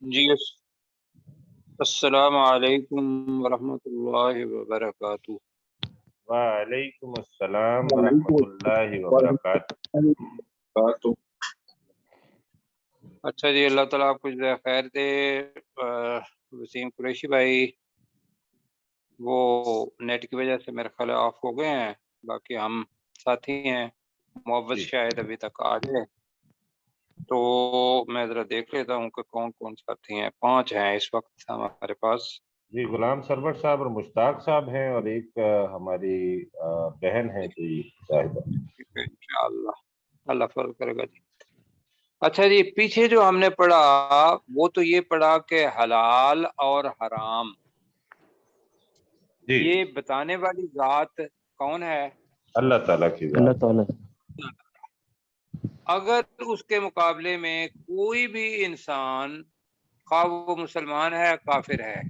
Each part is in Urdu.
جی السلام علیکم ورحمۃ اللہ وبرکاتہ۔ وعلیکم السلام ورحمۃ اللہ وبرکاتہ۔ اچھا جی، اللہ تعالیٰ آپ کو جزائے خیر دے۔ وسیم قریشی بھائی وہ نیٹ کی وجہ سے میرے خیال آف ہو گئے ہیں، باقی ہم ساتھی ہیں۔ معوض شاید ابھی تک آ گئے، تو میں ذرا دیکھ لیتا ہوں کہ کون کون ساتھی ہیں۔ 5 ہیں اس وقت ہمارے پاس۔ جی، غلام سرور صاحب اور مشتاق صاحب ہیں، اور ایک ہماری بہن ہے جی صاحبہ۔ انشاءاللہ اللہ فضل کرے گا جی۔ اچھا جی، پیچھے جو ہم نے پڑھا وہ تو یہ پڑھا کہ حلال اور حرام جی، یہ بتانے والی ذات کون ہے؟ اللہ تعالیٰ کی ذات۔ اللہ تعالیٰ اگر اس کے مقابلے میں کوئی بھی انسان، خواہ وہ مسلمان ہے کافر ہے،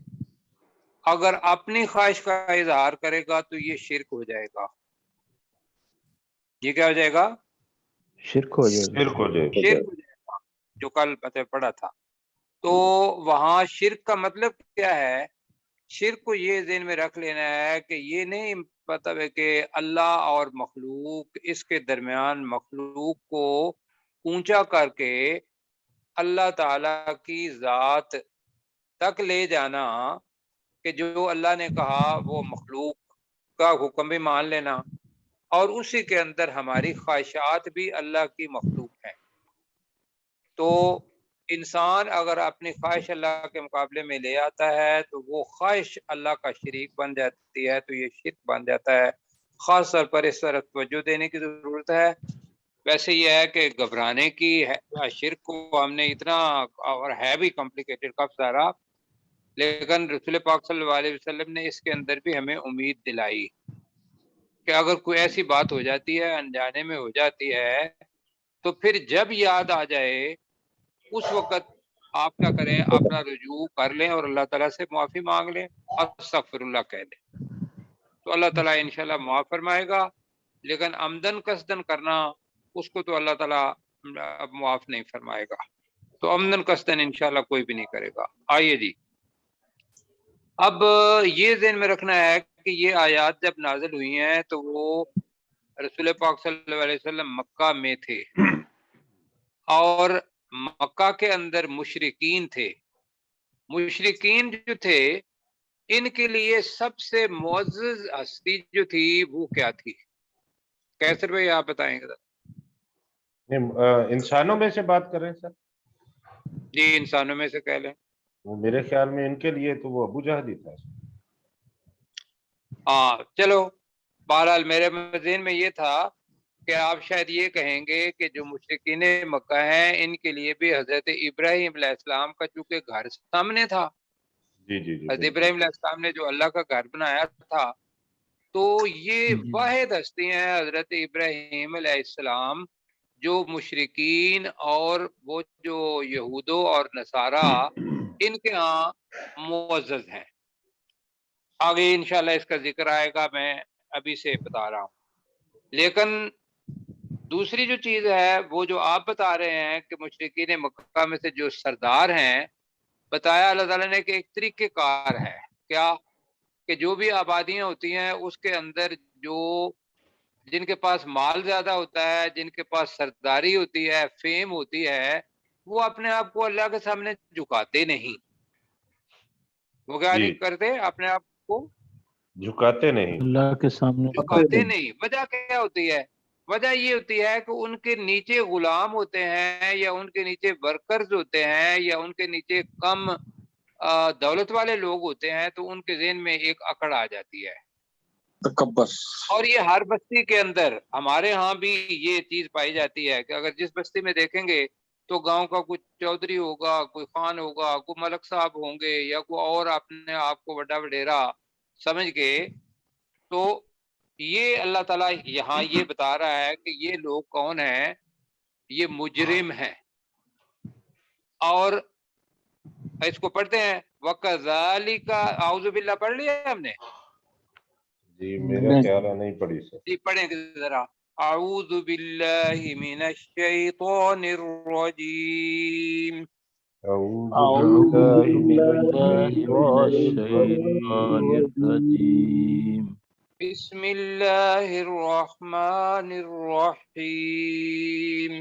اگر اپنی خواہش کا اظہار کرے گا تو یہ شرک ہو جائے گا۔ یہ کیا ہو جائے گا؟ شرک ہو جائے گا۔ شرک ہو جائے گا۔ شرک ہو جائے گا، جو کل پتہ پڑا تھا۔ تو وہاں شرک کا مطلب کیا ہے؟ شرک کو یہ ذہن میں رکھ لینا ہے کہ یہ نہیں مطلب ہے کہ اللہ اور مخلوق، اس کے درمیان مخلوق کو اونچا کر کے اللہ تعالی کی ذات تک لے جانا، کہ جو اللہ نے کہا وہ مخلوق کا حکم بھی مان لینا، اور اسی کے اندر ہماری خواہشات بھی اللہ کی مخلوق ہیں۔ تو انسان اگر اپنی خواہش اللہ کے مقابلے میں لے آتا ہے تو وہ خواہش اللہ کا شریک بن جاتی ہے، تو یہ شرک بن جاتا ہے۔ خاص طور پر اس طرف توجہ دینے کی ضرورت ہے۔ ویسے یہ ہے کہ گھبرانے کی شرک کو ہم نے اتنا، اور ہے بھی کمپلیکیٹڈ کافی سارا، لیکن رسول پاک صلی اللہ علیہ وسلم نے اس کے اندر بھی ہمیں امید دلائی کہ اگر کوئی ایسی بات ہو جاتی ہے، انجانے میں ہو جاتی ہے، تو پھر جب یاد آ جائے اس وقت آپ کیا کریں، اپنا رجوع کر لیں اور اللہ تعالیٰ سے معافی مانگ لیں، استغفر اللہ کہہ دیں، تو اللہ تعالیٰ انشاءاللہ معاف فرمائے گا۔ لیکن عمدن قصدن کرنا، اس کو تو اللہ تعالیٰ معاف نہیں فرمائے گا۔ تو عمدن قصدن انشاءاللہ کوئی بھی نہیں کرے گا۔ آئیے جی، اب یہ ذہن میں رکھنا ہے کہ یہ آیات جب نازل ہوئی ہیں تو وہ رسول پاک صلی اللہ علیہ وسلم مکہ میں تھے، اور مکہ کے اندر مشرکین تھے۔ مشرکین جو تھے ان کے لیے سب سے معزز ہستی جو تھی وہ کیا تھی؟ کیسر بھائی آپ بتائیں گے؟ انسانوں میں سے بات کریں سر؟ جی انسانوں میں سے کہہ لیں۔ میرے خیال میں ان کے لیے تو وہ ابو جہل ہی تھا۔ ہاں چلو، بہرحال میرے ذہن میں یہ تھا کہ آپ شاید یہ کہیں گے کہ جو مشرکین مکہ ہیں ان کے لیے بھی حضرت ابراہیم علیہ السلام کا چونکہ گھر سامنے تھا، جی جی جی، حضرت ابراہیم علیہ السلام نے جو اللہ کا گھر بنایا تھا، تو یہ واحد ہستی ہیں حضرت ابراہیم علیہ السلام جو مشرکین اور وہ جو یہودو اور نصارہ ان کے ہاں معزز ہیں۔ آگے انشاءاللہ اس کا ذکر آئے گا، میں ابھی سے بتا رہا ہوں۔ لیکن دوسری جو چیز ہے وہ جو آپ بتا رہے ہیں کہ مشرکین مکہ میں سے جو سردار ہیں، بتایا اللہ تعالیٰ نے کہ ایک طریقہ کار ہے، کیا کہ جو بھی آبادیاں ہوتی ہیں اس کے اندر جو جن کے پاس مال زیادہ ہوتا ہے، جن کے پاس سرداری ہوتی ہے، فیم ہوتی ہے، وہ اپنے آپ کو اللہ کے سامنے جھکاتے نہیں۔ وہ کیا نہیں کرتے؟ اپنے آپ کو جھکاتے نہیں، اللہ کے سامنے جھکاتے نہیں۔ وجہ کیا ہوتی ہے؟ وجہ یہ ہوتی ہے کہ ان کے نیچے غلام ہوتے ہیں، یا ان کے نیچے ورکرز ہوتے ہیں، یا ان کے نیچے کم دولت والے لوگ ہوتے ہیں، تو ان کے ذہن میں ایک اکڑ آ جاتی ہے، تکبر۔ اور یہ ہر بستی کے اندر، ہمارے ہاں بھی یہ چیز پائی جاتی ہے کہ اگر جس بستی میں دیکھیں گے تو گاؤں کا کوئی چودھری ہوگا، کوئی خان ہوگا، کوئی ملک صاحب ہوں گے، یا کوئی اور اپنے آپ کو بڑا وڈیرا سمجھ کے، تو یہ اللہ تعالیٰ یہاں یہ بتا رہا ہے کہ یہ لوگ کون ہیں؟ یہ مجرم ہیں۔ اور اس کو پڑھتے ہیں وَكَذَلِكَ، اعوذ باللہ پڑھ لیا ہم نے؟ جی میرا خیال ہے نہیں پڑھی سر۔ جی پڑھیں گے ذرا۔ اعوذ باللہ من الشیطان الرجیم أعوذ بالله من الشيطان الرجيم. بسم الله الرحمن الرحيم.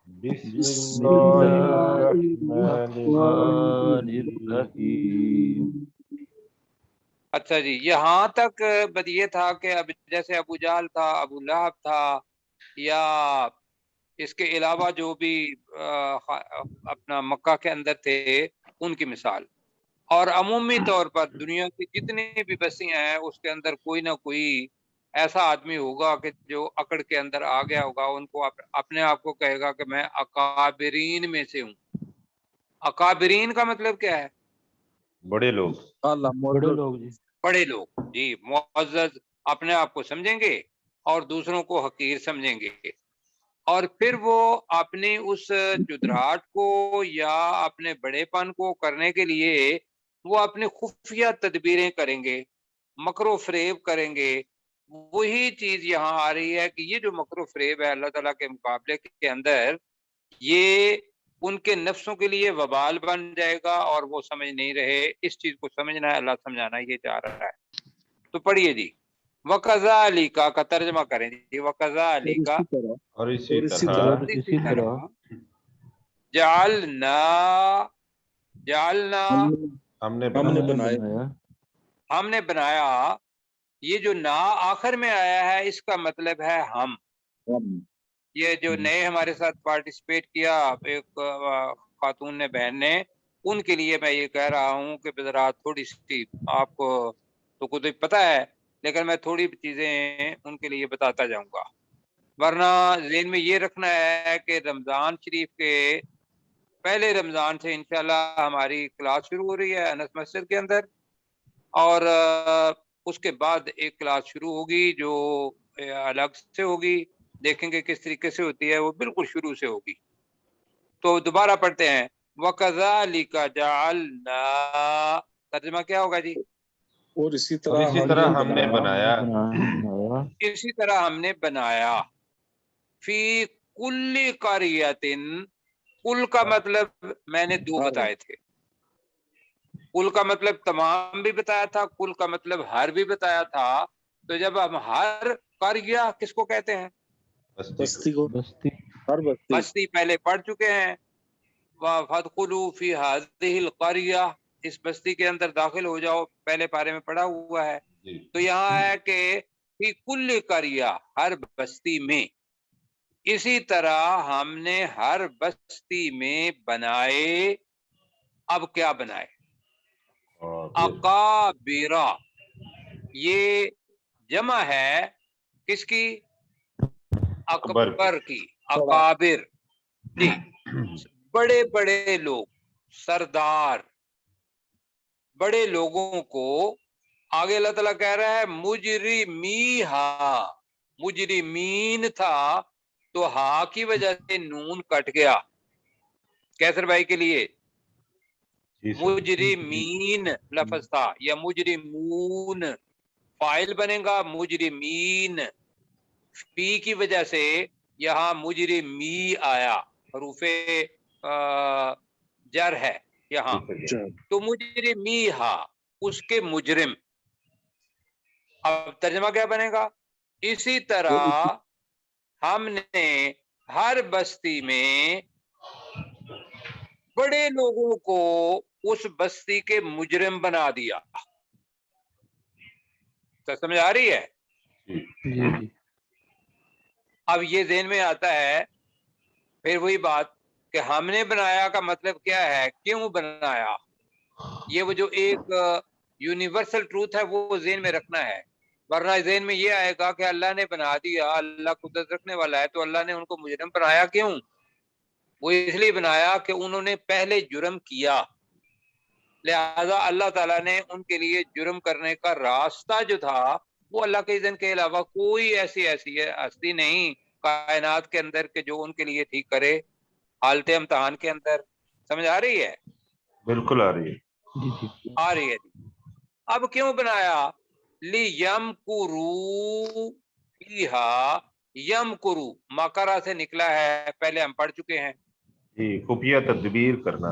بسم الله الرحمن الرحيم. اچھا جی، یہاں تک بات یہ تھا کہ اب جیسے ابو جہل تھا، ابو لہب تھا، یا اس کے علاوہ جو بھی اپنا مکہ کے اندر تھے ان کی مثال، اور عمومی طور پر دنیا کی جتنی بھی بستیاں ہیں اس کے اندر کوئی نہ کوئی ایسا آدمی ہوگا کہ جو اکڑ کے اندر آ گیا ہوگا، ان کو اپنے آپ کو کہے گا کہ میں اکابرین میں سے ہوں۔ اکابرین کا مطلب کیا ہے؟ بڑے لوگ، بڑے لوگ جی، بڑے لوگ جی، معزز اپنے آپ کو سمجھیں گے اور دوسروں کو حقیر سمجھیں گے، اور پھر وہ اپنی اس چدراہٹ کو یا اپنے بڑے پن کو کرنے کے لیے وہ اپنی خفیہ تدبیریں کریں گے، مکر و فریب کریں گے۔ وہی چیز یہاں آ رہی ہے کہ یہ جو مکر و فریب ہے اللہ تعالیٰ کے مقابلے کے اندر، یہ ان کے نفسوں کے لیے وبال بن جائے گا، اور وہ سمجھ نہیں رہے۔ اس چیز کو سمجھنا ہے، اللہ سمجھانا یہ چاہ رہا ہے۔ تو پڑھیے جی، وَكَذَلِكَ کا ترجمہ کریں جی، وَكَذَلِكَ اور اسی اور طرح اسی طرح جعلنا ہم نے بنایا۔ یہ جو نا آخر میں آیا ہے اس کا مطلب ہے ہم۔ یہ جو نئے ہمارے ساتھ پارٹیسپیٹ کیا ایک خاتون نے، بہن نے، ان کے لیے میں یہ کہہ رہا ہوں کہ ذرا تھوڑی سی آپ کو تو خود پتہ ہے، لیکن میں تھوڑی چیزیں ان کے لیے بتاتا جاؤں گا، ورنہ ذہن میں یہ رکھنا ہے کہ رمضان شریف کے پہلے رمضان سے انشاءاللہ ہماری کلاس شروع ہو رہی ہے انس مسجد کے اندر، اور اس کے بعد ایک کلاس شروع ہوگی جو الگ سے ہوگی، دیکھیں گے کس طریقے سے ہوتی ہے، وہ بالکل شروع سے ہوگی۔ تو دوبارہ پڑھتے ہیں، وَكَذَلِكَ جَعَلْنَا، ترجمہ کیا ہوگا جی؟ اور اسی طرح ہم نے بنایا، اسی طرح ہم نے بنایا، فی کل قریۃ، کل کا مطلب میں نے دو بتائے تھے، کل کا مطلب تمام بھی بتایا تھا، کل کا مطلب ہر بھی بتایا تھا۔ تو جب ہم ہر قریہ کس کو کہتے ہیں؟ بستی کو، بستی پہلے پڑھ چکے ہیں، فَادْخُلُوا فِي هَذِهِ الْقَرْيَةِ، اس بستی کے اندر داخل ہو جاؤ، پہلے پارے میں پڑھا ہوا ہے۔ تو یہاں ہے کہ فی کل قریہ، ہر بستی میں، اسی طرح ہم نے ہر بستی میں بنائے۔ اب کیا بنائے؟ اکابرا، یہ جمع ہے کس کی؟ اکبر کی، اکابر جی، بڑے بڑے لوگ، سردار، بڑے لوگوں کو۔ آگے اللہ تعالیٰ کہہ رہا ہے مجرمیہا، مجرمین تھا تو ہا کی وجہ سے نون کٹ گیا کیسر بھائی کے لیے، مجرمین لفظ تھا، یا مجرمون فائل بنے گا، مجرمین فی کی وجہ سے یہاں مجرمی آیا، حروف جر ہے یہاں، تو مجرمی ہا، اس کے مجرم۔ اب ترجمہ کیا بنے گا؟ اسی طرح ہم نے ہر بستی میں بڑے لوگوں کو اس بستی کے مجرم بنا دیا۔ تو سمجھ آ رہی ہے؟ جی جی، اب یہ ذہن میں آتا ہے پھر وہی بات کہ ہم نے بنایا کا مطلب کیا ہے، کیوں بنایا؟ یہ وہ جو ایک یونیورسل ٹروتھ ہے وہ ذہن میں رکھنا ہے، ورنہ ذہن میں یہ آئے گا کہ اللہ نے بنا دیا، اللہ قدرت رکھنے والا ہے، تو اللہ نے ان کو مجرم بنایا کیوں؟ وہ اس لیے بنایا کہ انہوں نے پہلے جرم کیا، لہذا اللہ تعالیٰ نے ان کے لیے جرم کرنے کا راستہ جو تھا وہ اللہ کے اذن کے علاوہ کوئی ایسی ہستی نہیں کائنات کے اندر کہ جو ان کے لیے ٹھیک کرے حالت امتحان کے اندر۔ سمجھ آ رہی ہے؟ بالکل آ رہی ہے، جی جی، آ رہی ہے۔ اب کیوں بنایا؟ لِيَمْكُرُوا فِيهَا، یمکرو مکرا سے نکلا ہے، پہلے ہم پڑھ چکے ہیں، جی، خفیہ تدبیر کرنا،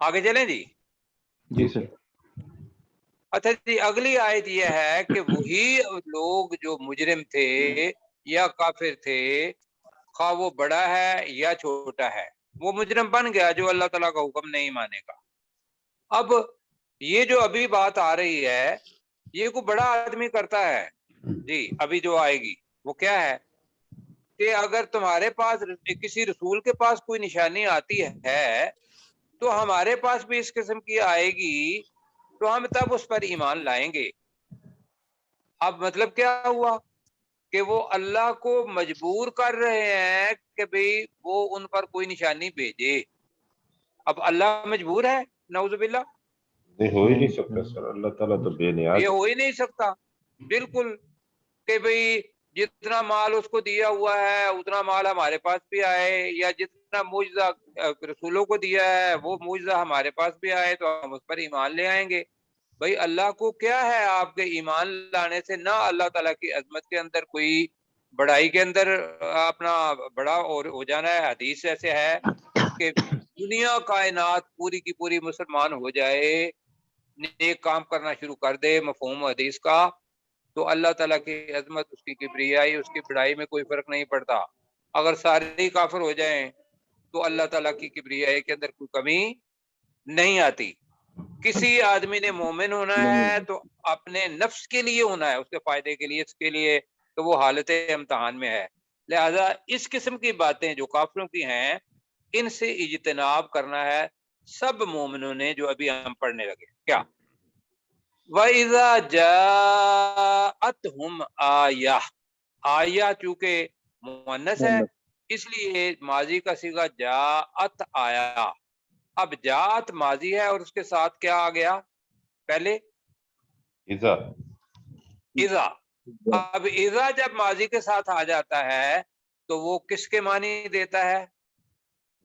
آگے چلیں جی. جی سر. اچھا جی، اگلی آیت یہ ہے کہ وہی لوگ جو مجرم تھے یا کافر تھے، خواہ وہ بڑا ہے یا چھوٹا ہے، وہ مجرم بن گیا جو اللہ تعالیٰ کا حکم نہیں مانے گا. اب یہ جو ابھی بات آ رہی ہے یہ کوئی بڑا آدمی کرتا ہے جی. ابھی جو آئے گی وہ کیا ہے کہ اگر تمہارے پاس کسی رسول کے پاس کوئی نشانی آتی ہے تو ہمارے پاس بھی اس قسم کی آئے گی تو ہم تب اس پر ایمان لائیں گے. اب مطلب کیا ہوا کہ وہ اللہ کو مجبور کر رہے ہیں کہ بھئی وہ ان پر کوئی نشانی بھیجے. اب اللہ مجبور ہے؟ نعوذ باللہ. نہیں ہو ہی نہیں سکتا سر، اللہ تعالیٰ تو بے نیاز یہ ہے. ہو ہی نہیں سکتا بالکل کہ بھئی جتنا مال اس کو دیا ہوا ہے اتنا مال ہمارے پاس بھی آئے، یا جتنا معجزہ رسولوں کو دیا ہے وہ معجزہ ہمارے پاس بھی آئے تو ہم اس پر ایمان لے آئیں گے. بھئی اللہ کو کیا ہے آپ کے ایمان لانے سے؟ نہ اللہ تعالیٰ کی عظمت کے اندر کوئی بڑائی کے اندر اپنا بڑا اور ہو جانا ہے. حدیث ایسے ہے کہ دنیا کائنات پوری کی پوری مسلمان ہو جائے، نیک کام کرنا شروع کر دے مفہوم حدیث کا، تو اللہ تعالیٰ کی عظمت، اس کی کبریائی، اس کی بڑائی میں کوئی فرق نہیں پڑتا. اگر سارے کافر ہو جائیں تو اللہ تعالیٰ کی کبریائی کے اندر کوئی کمی نہیں آتی. کسی آدمی نے مومن ہونا ہے تو اپنے نفس کے لیے ہونا ہے، اس کے فائدے کے لیے، اس کے لیے تو وہ حالت امتحان میں ہے. لہذا اس قسم کی باتیں جو کافروں کی ہیں ان سے اجتناب کرنا ہے سب مومنوں نے، جو ابھی ہم پڑھنے لگے. کیا وَإِذَا جَاءَتْهُمْ آیَةٌ، آیہ چونکہ مؤنث ہے اس لیے ماضی کا صیغہ جاءت آیا. اب جاءت ماضی ہے اور اس کے ساتھ کیا آ گیا پہلے؟ اذا. اذا. اب اذا جب ماضی کے ساتھ آ جاتا ہے تو وہ کس کے معنی دیتا ہے؟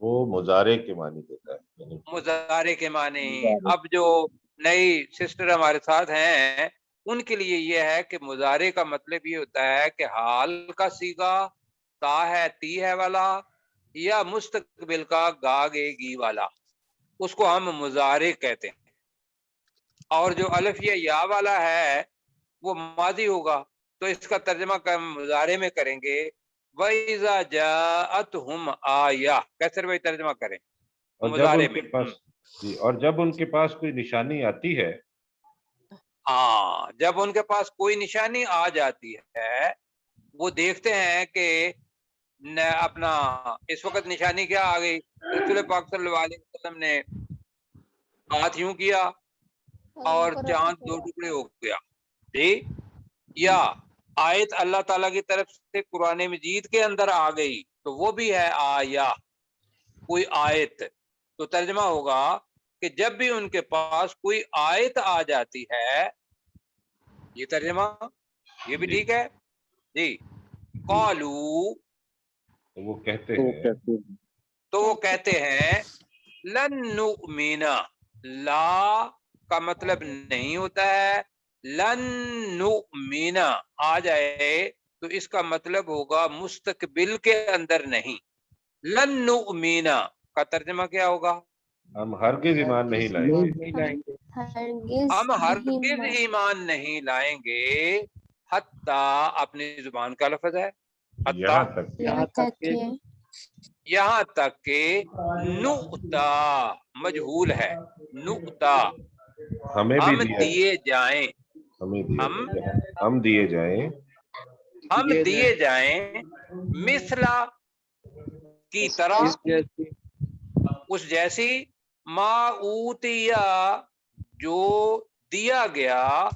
وہ مضارع کے معنی دیتا ہے. مضارع کے معنی. اب جو نئی سسٹر ہمارے ساتھ ہیں ان کے لیے یہ ہے کہ مضارع کا مطلب یہ ہوتا ہے کہ حال کا صیغہ تا ہے تی ہے والا یا مستقبل کا گا گے گی والا، اس کو ہم مضارع کہتے ہیں. اور جو الف یا والا ہے وہ ماضی ہوگا تو اس کا ترجمہ مضارع میں کریں گے. وَإِذَا جَاءَتْهُمْ آیَةٌ، کیسے بھائی ترجمہ کریں اور جب مضارع ان کے میں؟ پاس جی، اور جب ان کے پاس کوئی نشانی آتی ہے، ہاں، جب ان کے پاس کوئی نشانی آ جاتی ہے، وہ دیکھتے ہیں کہ اپنا اس وقت نشانی کیا آ گئی، رسول پاک صلی اللہ علیہ وسلم نے ہاتھ یوں کیا اور چاند دو ٹکڑے ہو گیا جی، یا آیت اللہ تعالیٰ کی طرف سے قرآن مجید کے اندر آ گئی تو وہ بھی ہے آیا، کوئی آیت. تو ترجمہ ہوگا کہ جب بھی ان کے پاس کوئی آیت آ جاتی ہے، یہ ترجمہ یہ بھی ٹھیک ہے جی. قالو، تو وہ کہتے ہیں لن نؤمن. لا کا مطلب نہیں ہوتا ہے، لن نؤمن آ جائے تو اس کا مطلب ہوگا مستقبل کے اندر نہیں. لن نؤمن کا ترجمہ کیا ہوگا؟ ہم ہرگز ایمان نہیں لائیں گے. ہم ہرگز ایمان نہیں لائیں گے. حتیٰ اپنی زبان کا لفظ ہے، یہاں حتیٰ تک یہاں تک کہ نؤتا مجہول ہے، نؤتا ہمیں بھی ہم دیے جائیں، ہم دیے جائیں ہم دیے جائیں مثلا کی طرح، اس جیسی، ما اوتیا جو دیا گیا،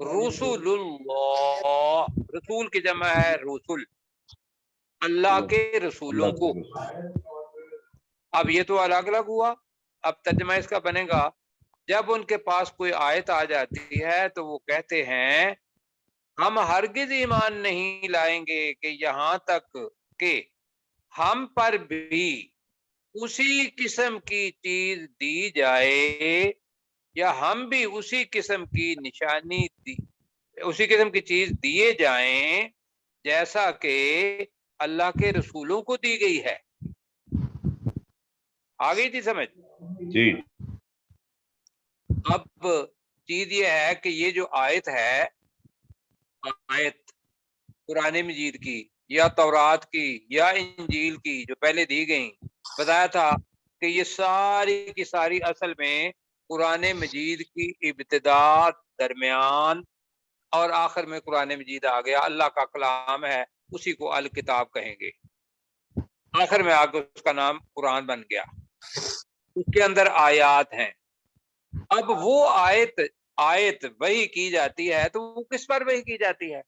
رسول اللہ، رسول کی جمع ہے رسول، اللہ کے رسولوں کو. اب یہ تو الگ الگ ہوا. اب ترجمہ اس کا بنے گا جب ان کے پاس کوئی آیت آ جاتی ہے تو وہ کہتے ہیں ہم ہرگز ایمان نہیں لائیں گے کہ یہاں تک کہ ہم پر بھی اسی قسم کی چیز دی جائے، یا ہم بھی اسی قسم کی نشانی اسی قسم کی چیز دیے جائیں جیسا کہ اللہ کے رسولوں کو دی گئی ہے. آ گئی تھی سمجھ جی. اب چیز یہ ہے کہ یہ جو آیت ہے، آیت قرآن مجید کی یا تورات کی یا انجیل کی جو پہلے دی گئیں، بتایا تھا کہ یہ ساری کی ساری اصل میں قرآن مجید کی ابتدا، درمیان اور آخر میں قرآن مجید آ گیا، اللہ کا کلام ہے، اسی کو الکتاب کہیں گے، آخر میں آ کے اس کا نام قرآن بن گیا، اس کے اندر آیات ہیں۔ اب وہ آیت وحی کی جاتی ہے تو وہ کس پر وحی کی جاتی ہے؟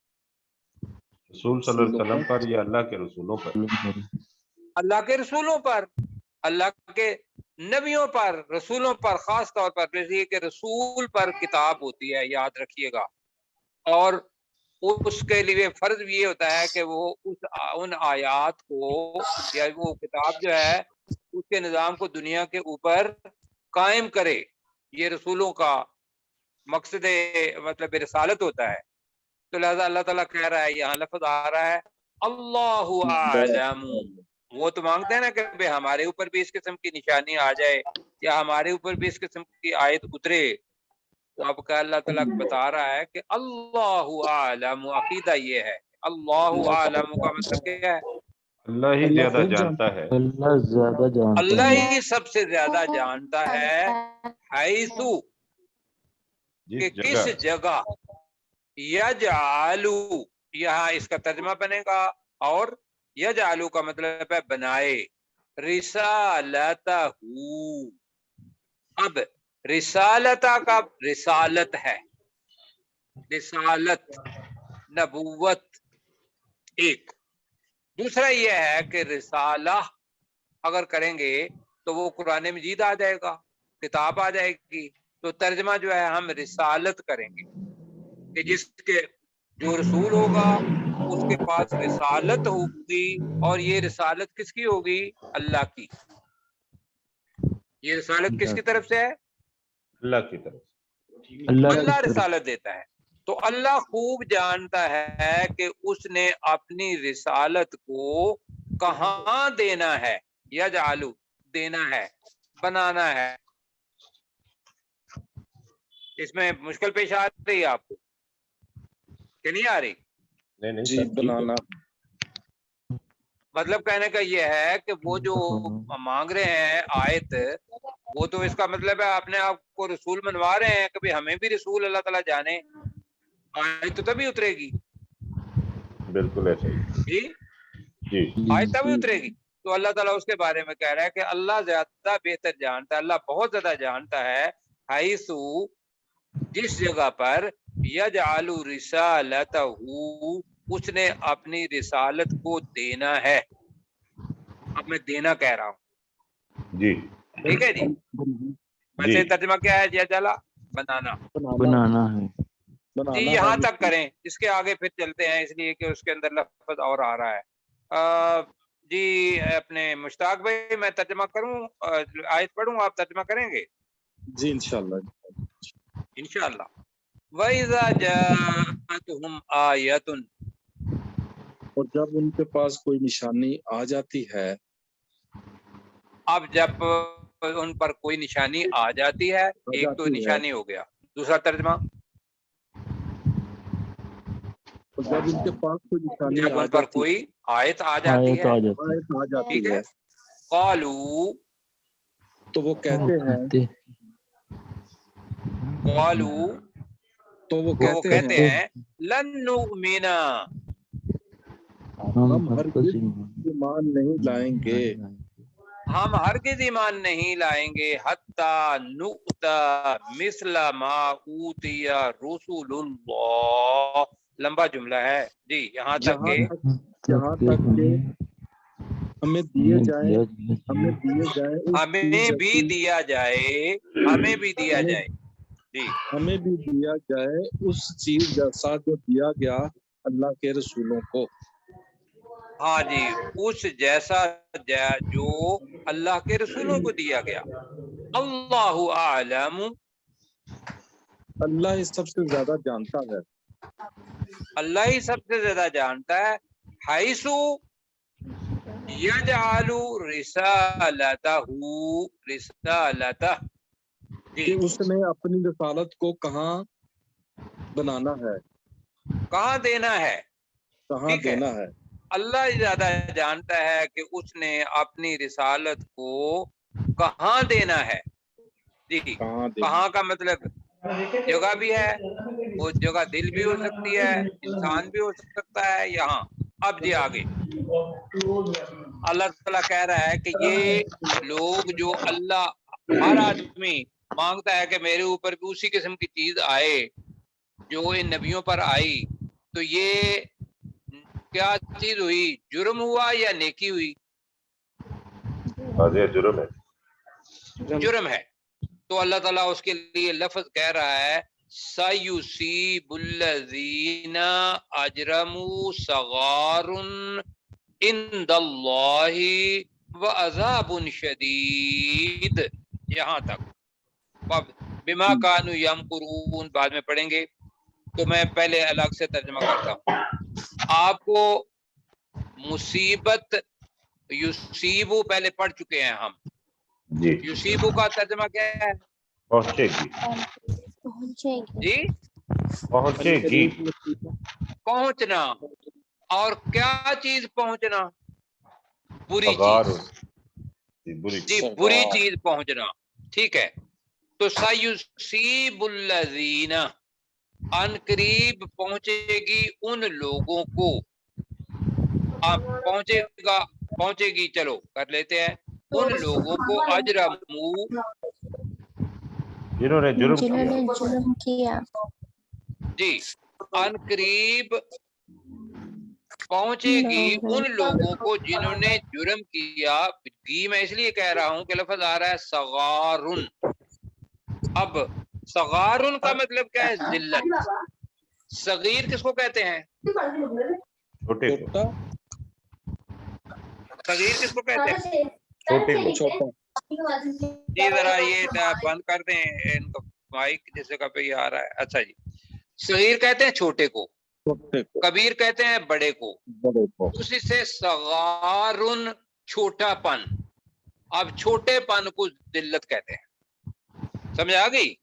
رسول صلی اللہ علیہ وسلم پر یا اللہ کے رسولوں پر؟ اللہ کے رسولوں پر، اللہ کے نبیوں پر، رسولوں پر، خاص طور پر اس لیے کہ رسول پر کتاب ہوتی ہے، یاد رکھیے گا، اور اس کے لیے فرض یہ ہوتا ہے کہ وہ ان آیات کو یا وہ کتاب جو ہے اس کے نظام کو دنیا کے اوپر قائم کرے۔ یہ رسولوں کا مقصد مطلب رسالت ہوتا ہے۔ تو لہذا اللہ تعالیٰ کہہ رہا ہے، یہاں لفظ آ رہا ہے اللہ اعلم، وہ تو مانگتے ہیں نا کہ بھئی ہمارے اوپر بھی اس قسم کی نشانی آ جائے یا ہمارے اوپر بھی اس قسم کی آیت اترے، تو اب کا اللہ تعالیٰ بتا رہا ہے کہ اللہ اعلم، عقیدہ یہ ہے اللہ اعلم کا مطلب کیا ہے؟ اللہ ہی زیادہ جانتا ہے، اللہ زیادہ جانتا اللہ ہے ہی سب سے زیادہ جانتا ہے، حیثو کہ جس کس جگہ جگہ، یجعلو یہاں اس کا ترجمہ بنے گا، اور یجعلو کا مطلب ہے بنائے، رسالتہ، اب رسالتہ کا رسالت ہے، رسالت نبوت ایک، دوسرا یہ ہے کہ رسالہ اگر کریں گے تو وہ قرآن مجید آ جائے گا، کتاب آ جائے گی، تو ترجمہ جو ہے ہم رسالت کریں گے کہ جس کے جو رسول ہوگا اس کے پاس رسالت ہوگی، اور یہ رسالت کس کی ہوگی؟ اللہ کی۔ یہ رسالت کس کی طرف سے ہے؟ اللہ کی طرف سے۔ اللہ رسالت دیتا ہے، تو اللہ خوب جانتا ہے کہ اس نے اپنی رسالت کو کہاں دینا ہے، یجعلو دینا ہے، بنانا ہے۔ اس میں مشکل پیش آ رہی ہے آپ کو کہ نہیں آ رہی؟ نہیں جی سب ٹھیک ہے۔ بنانا، مطلب کہنے کا یہ ہے کہ وہ جو مانگ رہے ہیں آیت، وہ تو اس کا مطلب ہے اپنے آپ کو رسول منوا رہے ہیں کہ بھی ہمیں بھی رسول اللہ تعالیٰ جانے، آیت تو تبھی اترے گی، بالکل ایسا ہی جی جی آیت تبھی اترے گی۔ تو اللہ تعالیٰ اس کے بارے میں کہہ رہا ہے کہ اللہ زیادہ بہتر جانتا ہے، اللہ بہت زیادہ جانتا ہے، حیثو جس جگہ پر، یجعل رسالتہ اس نے اپنی رسالت کو دینا ہے، اب میں دینا کہہ رہا ہوں، جی ٹھیک ہے جی، ویسے ترجمہ کیا ہے؟ جلا بنانا، بنانا ہے۔ جی یہاں تک کریں، اس کے آگے پھر چلتے ہیں، اس لیے کہ اس کے اندر لفظ اور آ رہا ہے۔ جی اپنے مشتاق بھائی میں ترجمہ کروں، آیت پڑھوں، آپ ترجمہ کریں گے؟ جی انشاءاللہ۔ انشاءاللہ۔ وَإِذَا جَاءَتْهُمْ آیَةٌ، اور جب ان کے پاس کوئی نشانی آ جاتی ہے، اب جب ان پر کوئی نشانی آ جاتی ہے، ایک تو نشانی ہو گیا، دوسرا ترجمہ اور جب ان کے پاس کوئی نشانی جب آ ان پر جاتی کوئی آیت آ جاتی آیت ہے، آ جاتی آیت آ جاتی ٹھیک ہے، ہے، قالوا تو وہ کہتے ہیں، قالوا تو وہ وہ کہتے کہتے ہیں ہیں لن نؤمن، ہم ہرگز ایمان نہیں لائیں گے، ہم ہرگز ایمان نہیں لائیں گے، حتی نؤتا مثل ما اوتی رسول اللہ، لمبا جملہ ہے جی، یہاں تک کہ یہاں تک کہ ہمیں دیے جائیں، ہمیں دیے جائیں اس ہمیں چیز بھی جیسی، دیا جائے، ہمیں بھی دیا جائے، جی ہمیں بھی دیا جائے اس چیز جیسا جو دیا گیا اللہ کے رسولوں کو، ہاں جی، اس جیسا جو اللہ کے رسولوں کو دیا گیا، اللہ اعلم، اللہ ہی سب سے زیادہ جانتا ہے، اللہ ہی سب سے زیادہ جانتا ہے، حیثو یجعل رسالتہ، رسالتہ کہ جی اس نے اپنی رسالت کو کہاں بنانا ہے، کہاں دینا ہے. کہاں ٹھیک ہے، دینا ہے. اللہ زیادہ جانتا ہے کہ اس نے اپنی رسالت کو کہاں دینا ہے. جی کہاں دینا کہاں کا مطلب جگہ بھی ہے، وہ جگہ دل بھی ہو سکتی ہے، انسان بھی ہو سکتا ہے یہاں. اب جی آگے اللہ تعالیٰ کہہ رہا ہے کہ یہ لوگ جو اللہ، ہر آدمی مانگتا ہے کہ میرے اوپر بھی اسی قسم کی چیز آئے جو ان نبیوں پر آئی، تو یہ کیا چیز ہوئی؟ جرم ہوا یا نیکی ہوئی؟ واضح جرم ہے. جرم ہے. تو اللہ تعالیٰ اس کے لیے لفظ کہہ رہا ہے سَيُصِيبُ الَّذِينَ أَجْرَمُوا صَغَارٌ عِندَ اللَّهِ وَعَذَابٌ شَدِيدٌ. یہاں تک بما كانوا يمكرون بعد میں پڑھیں گے، تو میں پہلے الگ سے ترجمہ کرتا ہوں. آپ کو مصیبت یصیبو پہلے پڑھ چکے ہیں ہم. جی یصیبو کا ترجمہ کیا ہے؟ پہنچے گی، جی پہنچے گی. عنقریب مصیبت پہنچنا. اور کیا چیز پہنچنا؟ بری صغار، چیز. جی بری جی چیز. بری چیز پہنچنا. ٹھیک ہے، تو سیصیب الذین، ان قریب پہنچے گی ان لوگوں کو. آپ پہنچے گی، چلو کر لیتے ہیں، ان لوگوں کو اجرمو، جنہوں نے جرم کیا. جرم کیا. جی ان قریب پہنچے گی ان لوگوں کو جنہوں نے جرم کیا. گی میں اس لیے کہہ رہا ہوں کہ لفظ آ رہا ہے صغارن. اب صغارن کا مطلب کیا ہے؟ ذلت. صغیر کس کو کہتے ہیں؟ چھوٹے کو، چھوٹا صغیر کس کو کہتے ہیں؟ چھوٹے کو. چھوٹا جی ذرا یہ بند کر دیں ان کا مائک جیسے کا پہ یہ آ رہا ہے. اچھا جی، صغیر کہتے ہیں چھوٹے کو، چھوٹے کو، کبیر کہتے ہیں بڑے کو. بڑے کو. اسی سے صغارن چھوٹا پن. اب چھوٹے پن کو ذلت کہتے ہیں. سمجھ آ گئی؟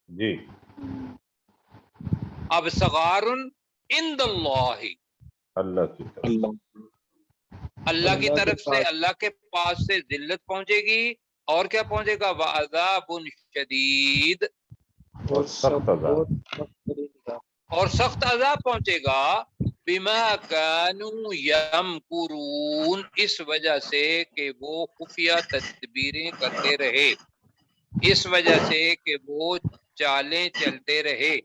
جی اب صغارن عند اللہ، اللہ کی طرف. اللہ اللہ کی اللہ کے طرف سے، پاس اللہ کے پاس سے ذلت پہنچے گی. اور کیا پہنچے گا؟ وعذاب شدید، اور سخت عذاب. اور سخت عذاب پہنچے گا. بما کانوا یمکرون، اس وجہ سے کہ وہ خفیہ تدبیریں کرتے رہے، اس وجہ سے کہ وہ چالیں چلتے رہے.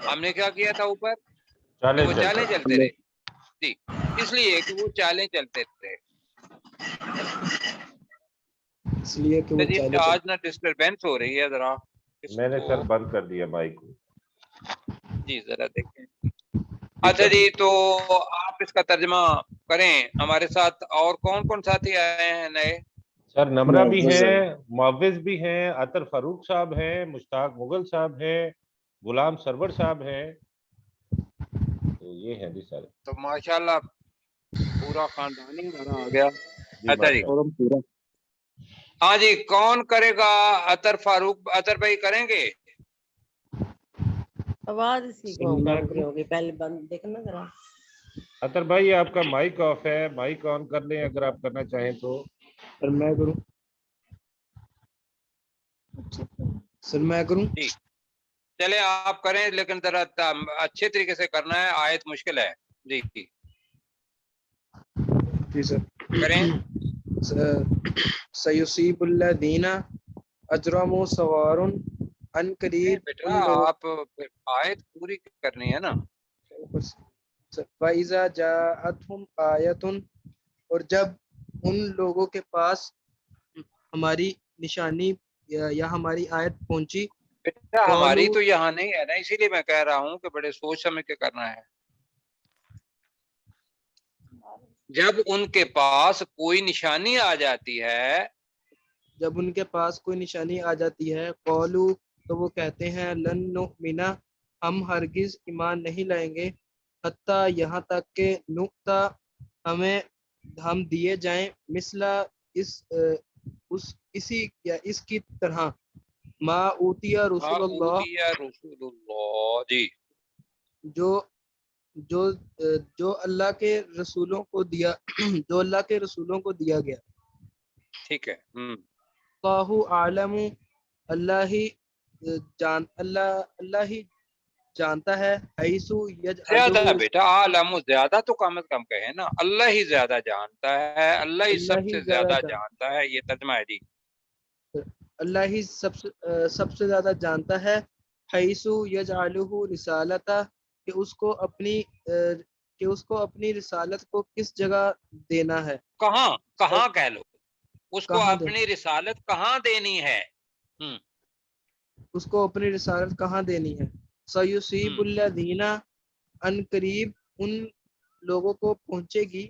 ہم نے کیا کیا تھا اوپر؟ کہ وہ چالیں چلتے رہے. جی اس لیے کہ وہ چالیں چلتے رہے. اس لیے کہ وہ جی چالے آج نہ ڈسٹربینس ہو رہی ہے ذرا اس میں نے کو- سر بند کر دیا مائک کو. جی ذرا دیکھیں. اچھا جی، تو آپ اس کا ترجمہ کریں. ہمارے ساتھ اور کون کون ساتھی آئے ہیں نئے؟ سر نمرہ بھی معوض ہیں، معوض بھی ہیں، عطر فاروق صاحب ہیں، مشتاق مغل صاحب ہیں، غلام سرور صاحب ہیں. تو یہ ہیں جی سارے. تو ماشاءاللہ پورا خاندان ہی ہمارا آ گیا. جی اچھا جی، ماشاءاللہ. فورم پورا. ہاں جی، کون کرے گا؟ عطر فاروق، عطر بھائی کریں گے؟ آواز اسی کو کٹ رہی ہوگی، پہلے بند دیکھنا ذرا. عطر بھائی آپ کا مائک آف ہے، مائک آن کر لیں اگر آپ کرنا چاہیں تو. سر میں کروں، سر میں کروں. جی چلے آپ کریں، لیکن ذرا اچھے طریقے سے کرنا ہے، آیت مشکل ہے. جی جی جی سر. کریں. سیصیب الذین اجرموا صغار ان قریب بیٹا ان لوگوں. آپ آیت پوری کرنی ہے نا. فَإِذَا جَاءَتْهُمْ آیَةٌ، اور جب ان لوگوں کے پاس ہماری نشانی یا ہماری آیت پہنچی. بیٹا ہماری قالوا، تو یہاں نہیں ہے نا، اسی لیے میں کہہ رہا ہوں کہ بڑے سوچ سمجھ کے کرنا ہے. جب ان کے پاس کوئی نشانی آ جاتی ہے، جب ان کے پاس کوئی نشانی آ جاتی ہے، قالوا، تو وہ کہتے ہیں، لن نؤمن، ہم ہرگز ایمان نہیں لائیں گے، حتیٰ یہاں تک کہ نؤتا، ہم دیے جائیں، مثلا اسی یا اس کی طرح، ما اوتیا رسول اللہ، اوتیا رسول اللہ، جی جو اللہ کے رسولوں کو دیا جو اللہ کے رسولوں کو دیا گیا. ٹھیک ہے. اللہ عالم، اللہ ہی جانتا ہے. حیث زیادہ یجعلہ، بیٹا عالم، زیادہ تو کم از کم کہے نا، اللہ ہی زیادہ جانتا ہے، اللہ ہی اللہ سب ہی سے زیادہ زیادہ جانتا ہے، یہ ترجمہ ہے جی. اللہ ہی سب سے زیادہ جانتا ہے. حیث یجعلہ رسالتہ، کہ اس کو اپنی رسالت کو کس جگہ دینا ہے. کہاں کہہ لو، اس کو کہاں اپنی رسالت کہاں دینی ہے. اس کو اپنی رسالت کہاں دینی ہے. سیصیب الذین، ان قریب ان لوگوں کو پہنچے گی.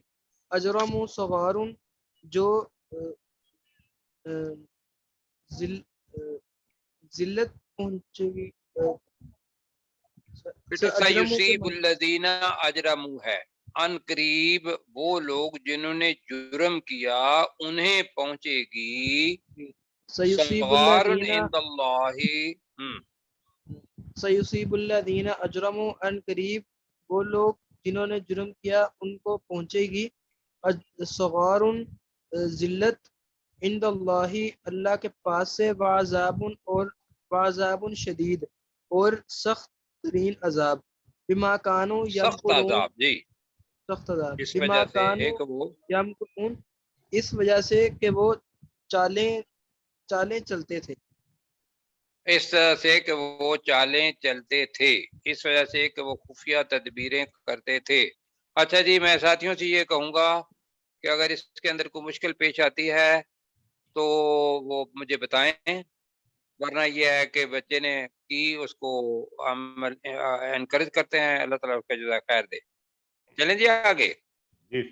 اجرم و صغار، جو ذلت پہنچے گی. بیٹا اجرم سیصیب الذین اجرموا ہے، ان قریب وہ لوگ جنہوں نے جرم کیا انہیں پہنچے گی سیصیب صغار الذین عند اللہ. سیصیب الذین اجرموا، ان قریب وہ لوگ جنہوں نے جرم کیا ان کو پہنچے گی صغار ذلت عند اللہ اللہ کے پاس سے، وعذاب شدید اور سخت ترین عذاب. بما کانوا سخت یمکرون، عذاب جی، سخت عذاب. اس بما وجہ سے کانوا کہ وہ یمکرون، اس وجہ سے کہ وہ چالیں چلتے تھے. اس طرح سے کہ وہ چالیں چلتے تھے، اس وجہ سے کہ وہ خفیہ تدبیریں کرتے تھے. اچھا جی، میں ساتھیوں سے یہ کہوں گا کہ اگر اس کے اندر کوئی مشکل پیش آتی ہے تو وہ مجھے بتائیں، ورنہ یہ ہے کہ بچے نے کی اس کو ہم انکریج کرتے ہیں. اللہ تعالیٰ اس کا جزائے خیر دے. چلیں جی آگے. جی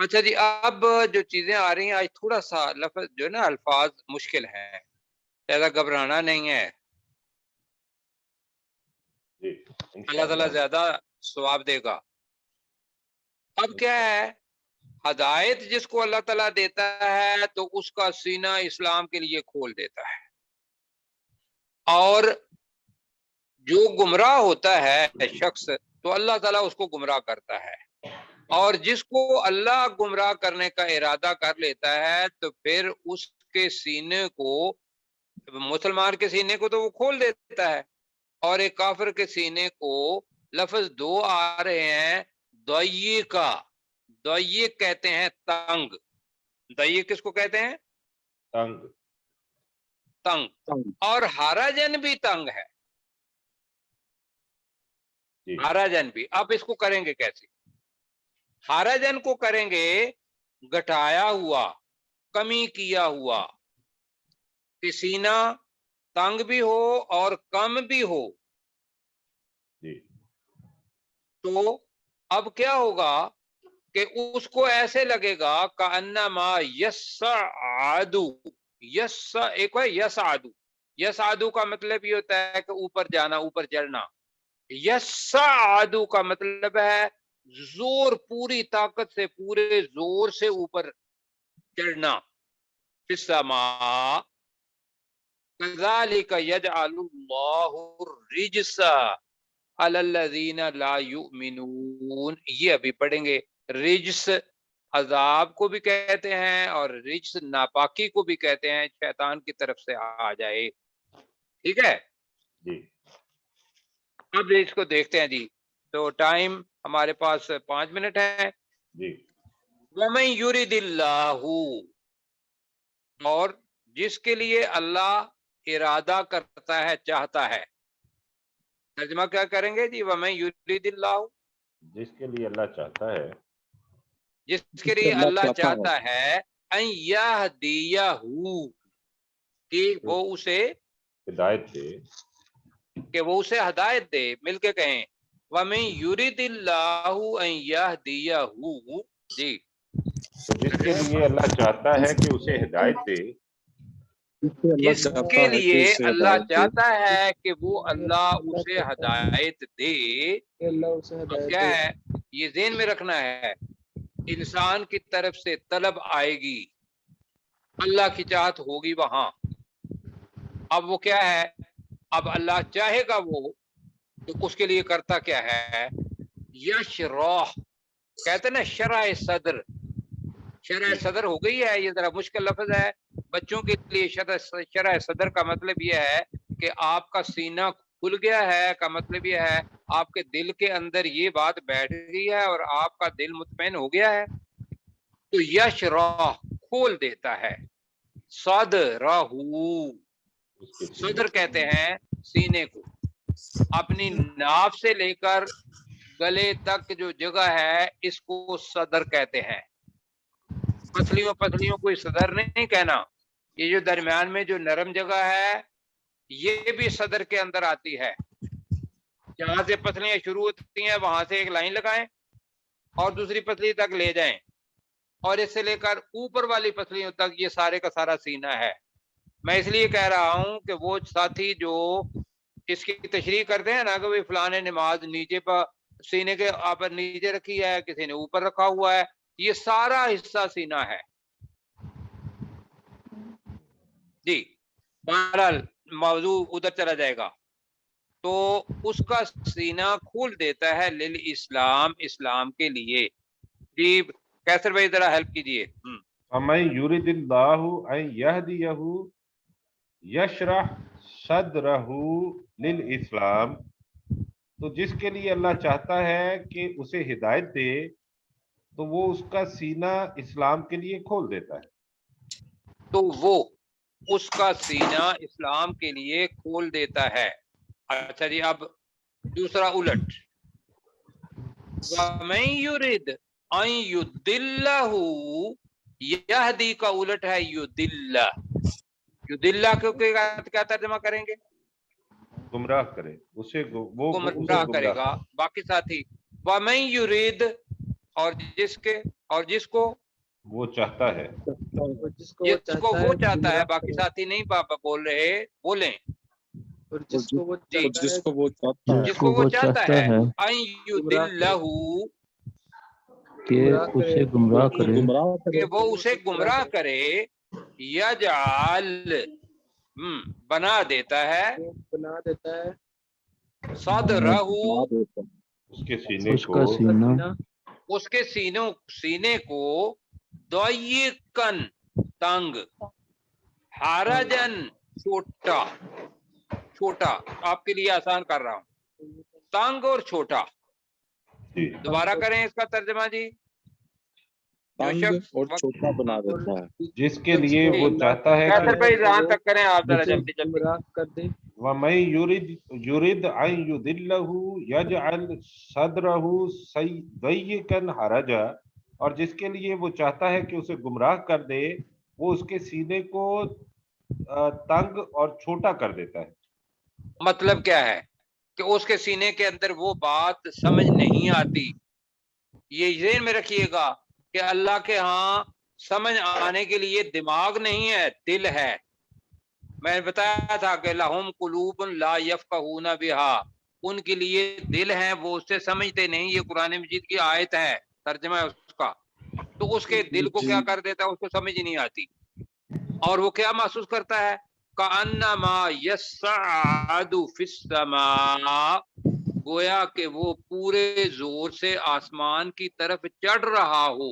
اچھا جی، اب جو چیزیں آ رہی ہیں آج تھوڑا سا لفظ جو ہے نا الفاظ مشکل ہیں، زیادہ گھبرانا نہیں ہے. جی اللہ تعالیٰ زیادہ ثواب دے گا. اب کیا ہے، ہدایت جس کو اللہ تعالیٰ دیتا ہے تو اس کا سینہ اسلام کے لیے کھول دیتا ہے، اور جو گمراہ ہوتا ہے شخص تو اللہ تعالیٰ اس کو گمراہ کرتا ہے، اور جس کو اللہ گمراہ کرنے کا ارادہ کر لیتا ہے تو پھر اس کے سینے کو، مسلمان کے سینے کو تو وہ کھول دیتا ہے، اور ایک کافر کے سینے کو لفظ دو آ رہے ہیں. ضیقہ، ضیق کہتے ہیں تنگ. ضیق کس کو کہتے ہیں؟ تنگ. تنگ. اور حرجن بھی تنگ ہے، جی حرجن بھی. اب اس کو کریں گے کیسے؟ حرجن کو کریں گے گھٹایا ہوا، کمی کیا ہوا، کہ سینہ تنگ بھی ہو اور کم بھی ہو. جی تو اب کیا ہوگا کہ اس کو ایسے لگے گا کأنما یسعد. ایک ہے یسعد، یسعد کا مطلب یہ ہوتا ہے کہ اوپر جانا، اوپر چڑھنا. یسعد کا مطلب ہے زور، پوری طاقت سے، پورے زور سے اوپر چڑھنا. فی السماء کذالک یجعل اللہ الرجس علی الذین لا یؤمنون. یہ ابھی پڑھیں گے. رجس عذاب کو بھی کہتے ہیں اور رجس ناپاکی کو بھی کہتے ہیں، شیطان کی طرف سے آ جائے. ٹھیک ہے، جی اب اس کو دیکھتے ہیں جی. تو ٹائم ہمارے پاس 5 منٹ ہے. جی وَمَن یُرِدِ اللَّهُ، اور جس کے لیے اللہ ارادہ کرتا ہے، چاہتا ہے. ترجمہ کیا کریں گے جی؟ وَمَن یُرِدِ اللَّهُ، جس کے لیے اللہ چاہتا ہے، جس کے لیے اللہ چاہتا ہے ان یہدیہ، کہ وہ اسے، ہدایت دے. کہ وہ اسے ہدایت دے. مل کے کہیں وَمَن یُرِدِ اللَّهُ ان یہدیہ. جی، تو جس کے لیے اللہ چاہتا ہے کہ اسے ہدایت دے، جس کے لیے اللہ چاہتا ہے کہ وہ اللہ اسے ہدایت دے. کہ اللہ اسے اب ہدایت کیا دے. ہے، یہ ذہن میں رکھنا ہے، انسان کی طرف سے طلب آئے گی، اللہ کی چاہت ہوگی وہاں. اب وہ کیا ہے؟ اب اللہ چاہے گا وہ تو اس کے لیے کرتا کیا ہے؟ یشرح، کہتے نا شرح صدر، شرح صدر ہو گئی ہے، یہ ذرا مشکل لفظ ہے بچوں کے لیے۔ شرح صدر کا مطلب یہ ہے کہ آپ کا سینہ کھل گیا ہے، کا مطلب یہ ہے آپ کے دل کے اندر یہ بات بیٹھ گئی ہے اور آپ کا دل مطمئن ہو گیا ہے۔ تو یشرح کھول دیتا ہے، صدرہ، صدر کہتے ہیں سینے کو، اپنی ناف سے لے کر گلے تک جو جگہ ہے اس کو صدر کہتے ہیں۔ پسلیوں کو صدر نہیں کہنا، یہ جو درمیان میں جو نرم جگہ ہے یہ بھی صدر کے اندر آتی ہے۔ جہاں سے پسلیاں شروع ہوتی ہیں وہاں سے ایک لائن لگائیں اور دوسری پسلی تک لے جائیں، اور اس سے لے کر اوپر والی پسلیوں تک یہ سارے کا سارا سینہ ہے۔ میں اس لیے کہہ رہا ہوں کہ وہ ساتھی جو اس کی تشریح کرتے ہیں نا کہ فلاں نے نماز نیچے پر سینے کے پر نیچے رکھی ہے، کسی نے اوپر رکھا ہوا ہے، یہ سارا حصہ سینہ ہے جی۔ بہرحال موضوع ادھر چلا جائے گا۔ تو اس کا سینہ کھول دیتا ہے للاسلام، اسلام کے لیے۔ جی کیسر بھائی ذرا ہیلپ کیجیے۔ فَمَن يُرِدِ اللَّهُ أَن يَهْدِيَهُ يَشْرَحْ صَدْرَهُ لِلْإِسْلَامِ، تو جس کے لیے اللہ چاہتا ہے کہ اسے ہدایت دے تو وہ اس کا سینہ اسلام کے لیے کھول دیتا ہے، تو وہ اس کا سینہ اسلام کے لیے کھول دیتا ہے۔ اچھا جی، اب دوسرا الٹ، وَمَن يُرِدْ أَن يُضِلَّهُ، یہدی کا الٹ ہے یُضِلَّ۔ یُضِلَّ کو کیا ترجمہ کریں گے؟ گمراہ کرے اسے، وہ گمراہ کرے گا۔ باقی ساتھی وَمَن يُرِدْ، اور جس کو وہ چاہتا ہے، جس کو وہ چاہتا ہے، باقی ساتھی نہیں بول رہے، بولیں۔ اور جس کو وہ جی، جس کو وہ چاہتا ہے جس کو وہ چاہتا ہے ان یضلہ، کہ اسے گمراہ کرے، کہ وہ اسے گمراہ کرے، یجعل، بنا دیتا ہے، بنا دیتا ہے صدرہ، اس کے سینے اس کو، کا سینہ، اس کے سینے کو، ضیقاً، تنگ، حرجاً، چھوٹا، آپ کے لیے آسان کر رہا ہوں، تنگ اور چھوٹا۔ جی دوبارہ کریں اس کا ترجمہ جی۔ جو تنگ شخص اور چھوٹا بنا دیتا ہے، جس کے لیے وہ چاہتا ہے کیسر بھائی جہاں تک کریں آپ ذرا اسے جلدی جلدی۔ گمراہ کر دے۔ وَمَن يُرِدْ أَن يُضِلَّهُ يَجْعَلْ صَدْرَهُ ضَيِّقًا حَرَجًا، اور جس کے لیے وہ چاہتا ہے کہ اسے گمراہ کر دے وہ اس کے سینے کو تنگ اور چھوٹا کر دیتا ہے۔ مطلب کیا ہے کہ اس کے سینے کے اندر وہ بات سمجھ نہیں آتی۔ یہ ذہن میں رکھیے گا کہ اللہ کے ہاں سمجھ آنے کے لیے دماغ نہیں ہے، دل ہے۔ میں نے بتایا تھا کہ لہم قلوب لا یفقہون بہا، ان کے لیے دل ہیں وہ اس سے سمجھتے نہیں۔ یہ قرآن مجید کی آیت ہے، ترجمہ ہے اس کا۔ تو اس کے دل کو کیا کر دیتا ہے؟ اس کو سمجھ ہی نہیں آتی، اور وہ کیا محسوس کرتا ہے؟ کأنما یصعد فی السماء، گویا کہ وہ پورے زور سے آسمان کی طرف چڑھ رہا ہو۔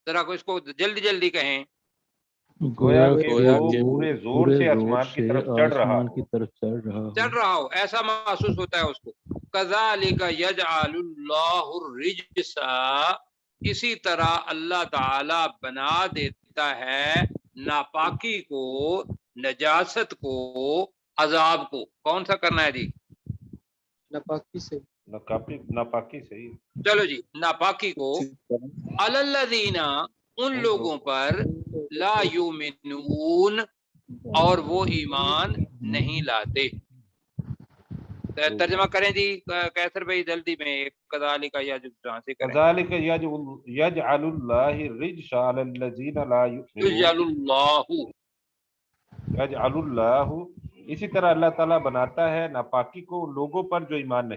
ذرا کو اس کو جلدی جلدی کہیں۔ گویا کہ گویا وہ کہ پورے زور سے آسمان کی طرف چڑھ رہا آسمان کی ہو، طرف چڑھ رہا ہو، ایسا محسوس ہوتا ہے اس کو۔ کذالک یجعل اللہ الرجس، اسی طرح اللہ تعالی بنا دیتا ہے ناپاکی کو، نجاست کو، عذاب کو۔ کون سا کرنا ہے جی؟ ناپاکی سے، ناپاکی صحیح۔ چلو جی، ناپاکی کو، علی الذین، ان لوگوں پر، لا یؤمنون، اور وہ ایمان نہیں لاتے۔ ترجمہ کریں جی کیسر بھائی جلدی میں، کذالک یجعل سے کریں۔ كذلك يجعل الله الرجس على الذين لا يؤمنون، یجعل اللہ، يجعل الله، اسی طرح اللہ تعالیٰ بناتا ہے ناپاکی کو ان لوگوں پر جو ایمان نہیں